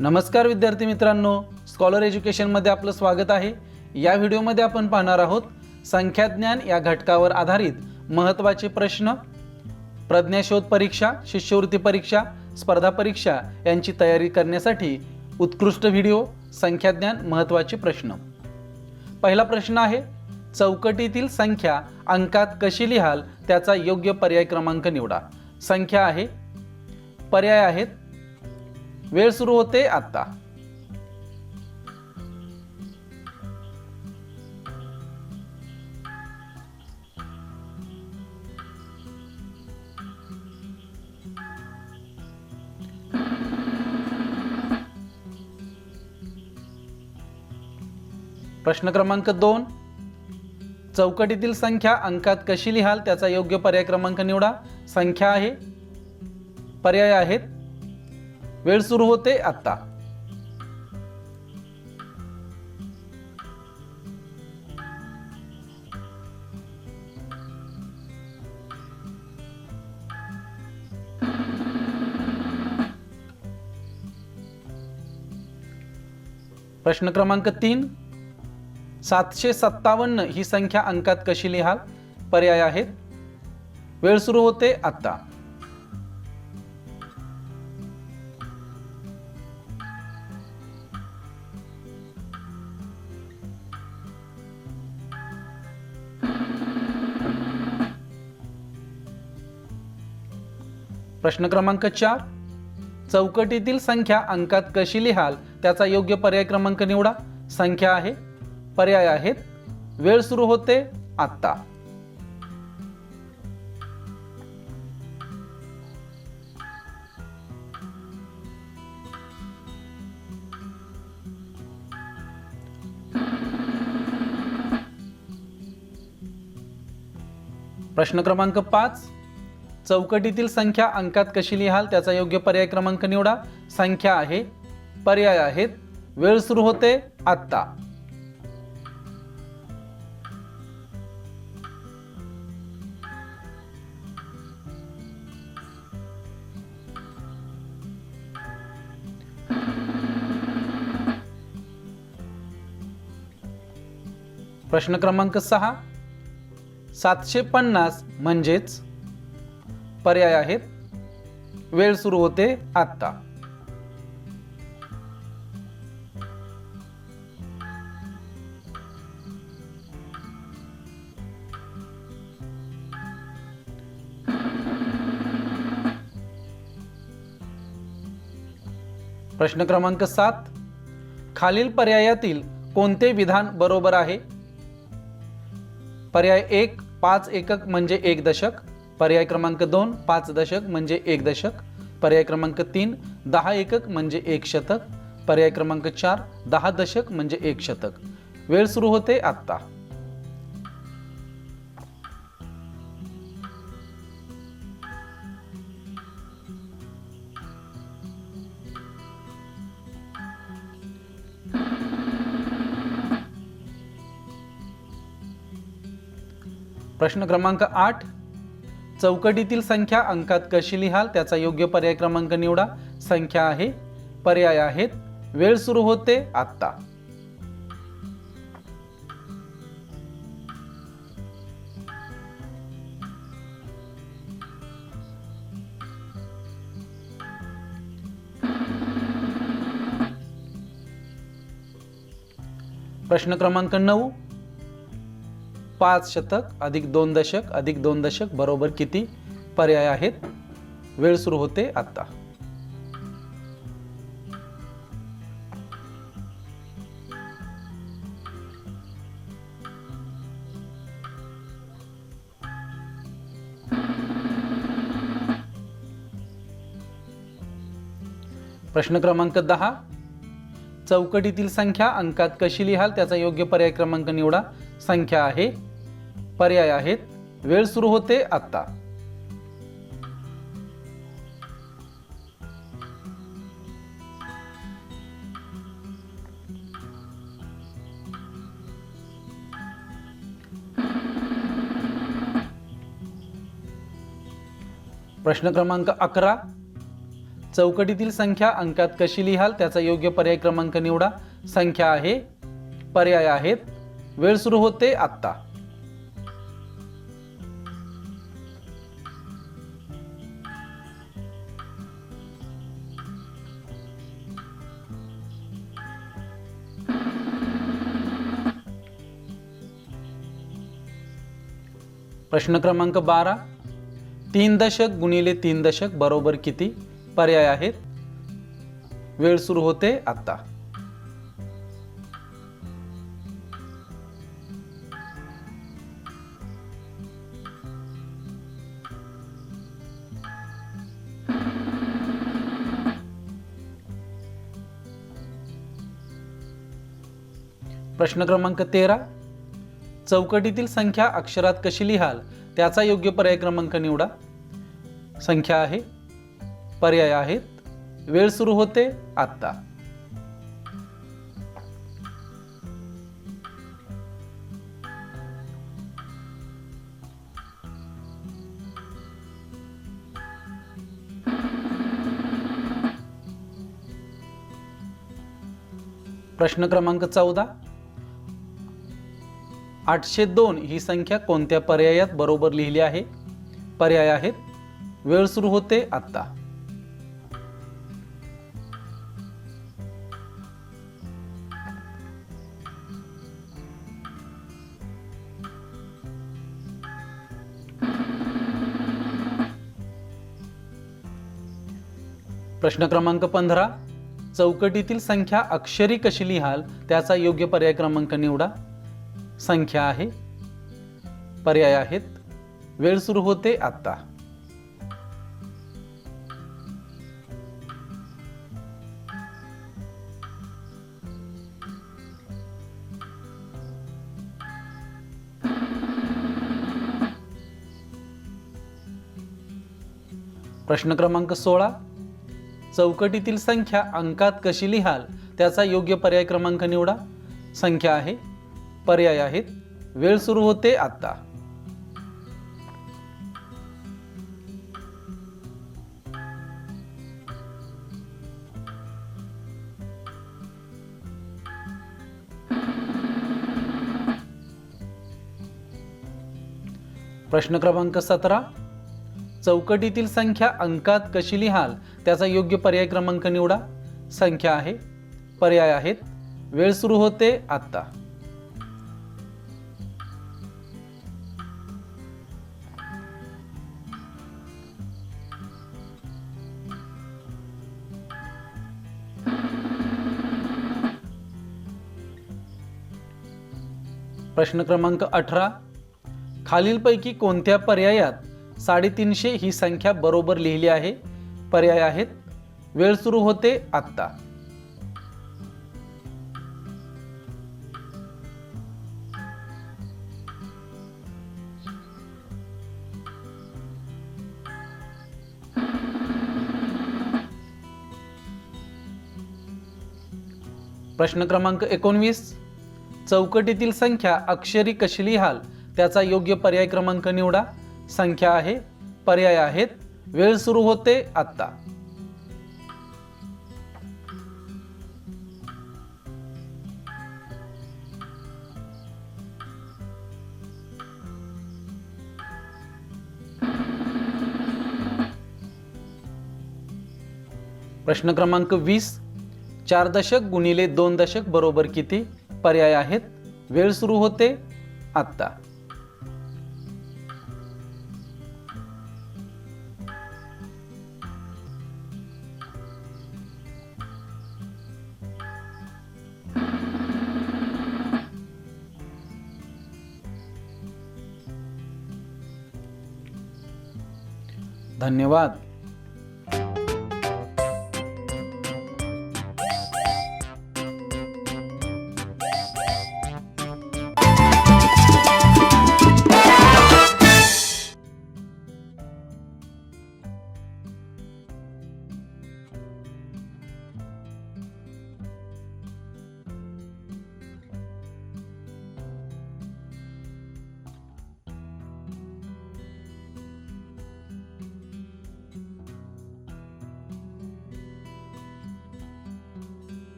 नमस्कार विद्यार्थी मित्रांनो, स्कॉलर एज्युकेशनमध्ये आपलं स्वागत आहे। या व्हिडिओमध्ये आपण पाहणार आहोत संख्याज्ञान या घटकावर आधारित महत्त्वाचे प्रश्न, प्रज्ञाशोध परीक्षा, शिष्यवृत्ती परीक्षा, स्पर्धा परीक्षा यांची तयारी करण्यासाठी उत्कृष्ट व्हिडिओ संख्याज्ञान महत्त्वाचे प्रश्न। पहिला प्रश्न आहे, चौकटीतील संख्या अंकात कशी लिहाल त्याचा योग्य पर्याय क्रमांक निवडा। संख्या आहे, पर्याय आहेत, वेळ सुरू होते आता। प्रश्न क्रमांक 2, चौकटीतील संख्या अंकात कशी लिहाल त्याचा योग्य पर्याय क्रमांक निवडा। संख्या आहे, पर्याय आहेत, वेळ सुरू होते आता। प्रश्न क्रमांक 3, 757 ही संख्या अंकात कशी लिहाल। पर्याय आहेत, वेळ सुरू होते आता। प्रश्न क्रमांक 4, चौकटीतील संख्या अंकात कशी लिहाल त्याचा योग्य पर्याय क्रमांक निवडा। संख्या आहे, पर्याय आहेत, वेळ सुरू होते आता। प्रश्न क्रमांक 5, चौकटीतील संख्या अंकात कशी लिहाल त्याचा योग्य पर्याय क्रमांक निवडा। संख्या आहे, पर्याय आहेत, वेळ सुरू होते आता। प्रश्न क्रमांक 6, 750 म्हणजेच। पर्याय आहेत, वेळ सुरू होते आता। प्रश्न क्रमांक 7, खालील पर्यायातील कोणते विधान बरोबर आहे। पर्याय 1, 5 एकक म्हणजे 1 दशक। पर्याय क्रमांक 2, 5 दशक म्हणजे 1 दशक। पर्याय क्रमांक 3, 10 एकक म्हणजे 1 शतक। पर्याय क्रमांक 4, 10 दशक म्हणजे 1 शतक। वेळ सुरू होते आता। प्रश्न क्रमांक 8, चौकटीतील संख्या अंकात कशी लिहाल त्याचा योग्य पर्याय क्रमांक निवडा। संख्या आहे, पर्याय आहेत, वेळ सुरू होते आता। प्रश्न क्रमांक 9, 5 शतक अधिक 2 दशक अधिक 2 दशक बरोबर किती। पर्याय आहेत, वेळ सुरू होते आता। प्रश्न क्रमांक 10, चौकटीतील संख्या अंकात कशी लिहाल त्याचा योग्य पर्याय क्रमांक निवडा। संख्या आहे, पर्याय आहेत, वेळ सुरू होते आता। प्रश्न क्रमांक 11, चौकटीतील संख्या अंकात कशी लिहाल त्याचा योग्य पर्याय क्रमांक निवडा. संख्या आहे, पर्याय आहेत, वेळ सुरू होते आत्ता. प्रश्न क्रमांक 12. 3 दशक गुणिले 3 दशक बरोबर किती? पर्याय आहेत, वेळ सुरू होते आता. प्रश्न क्रमांक 13. चौकटीतील संख्या अक्षरात कशी लिहाल त्याचा योग्य पर्याय क्रमांक निवडा. संख्या आहे, पर्याय आहेत, वेळ सुरू होते आत्ता. प्रश्न क्रमांक 14. 802 ही संख्या कोणत्या पर्यायात बरोबर लिहिली आहे? पर्याय आहेत, वेळ सुरू होते आता. प्रश्न क्रमांक 15. चौकटीतील संख्या अक्षरी कशी लिहाल त्याचा योग्य पर्याय क्रमांक निवडा. संख्या आहे, पर्याय आहेत, वेळ सुरू होते आता. प्रश्न क्रमांक 16. चौकटीतील संख्या अंकात कशी लिहाल त्याचा योग्य पर्याय क्रमांक निवडा. संख्या आहे, पर्याय आहेत, वेळ सुरू होते आता. प्रश्न क्रमांक 17. चौकटीतील संख्या अंकात कशी लिहाल त्याचा योग्य पर्याय क्रमांक निवडा. संख्या आहे, पर्याय आहेत, वेळ सुरू होते आता. प्रश्न क्रमांक 18. खालीलपैकी कोणत्या पर्यायात 350 ही संख्या बरोबर लिहिली आहे? पर्याय आहेत, वेळ सुरू होते आत्ता. प्रश्न क्रमांक 19. चौकटीतील संख्या अक्षरी कशी लिहाल त्याचा योग्य पर्याय क्रमांक निवडा. संख्या आहे, पर्याय आहेत, वेळ सुरू होते आत्ता. प्रश्न क्रमांक 20. 4 दशक गुणिले 2 दशक बरोबर किती? पर्याय आहेत, वेळ सुरू होते आत्ता. धन्यवाद.